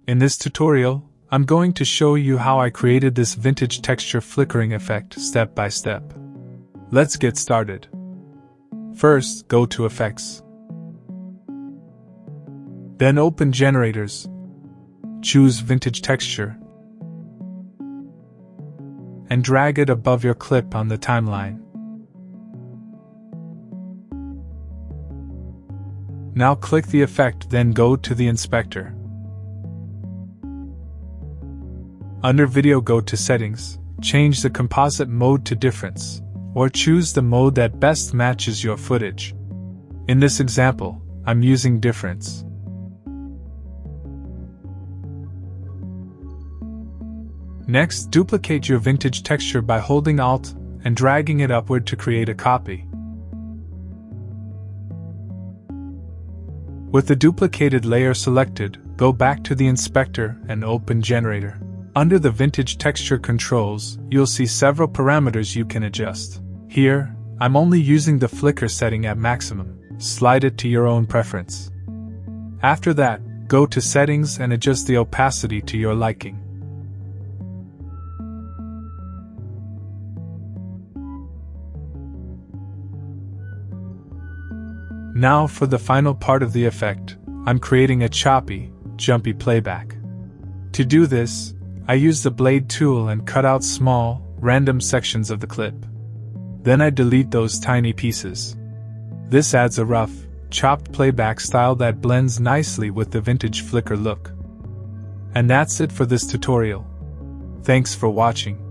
In this tutorial, I'm going to show you how I created this vintage texture flickering effect step by step. Let's get started. First, go to Effects. Then open Generators. Choose Vintage Texture and drag it above your clip on the timeline. Now click the effect, then go to the inspector. Under Video, go to Settings, change the composite mode to Difference, or choose the mode that best matches your footage. In this example, I'm using Difference. Next, duplicate your vintage texture by holding Alt and dragging it upward to create a copy. With the duplicated layer selected, go back to the inspector and open Generator. Under the vintage texture controls, you'll see several parameters you can adjust. Here, I'm only using the flicker setting at maximum. Slide it to your own preference. After that, go to Settings and adjust the opacity to your liking. Now for the final part of the effect, I'm creating a choppy, jumpy playback. To do this, I use the blade tool and cut out small, random sections of the clip. Then I delete those tiny pieces. This adds a rough, chopped playback style that blends nicely with the vintage flicker look. And that's it for this tutorial. Thanks for watching.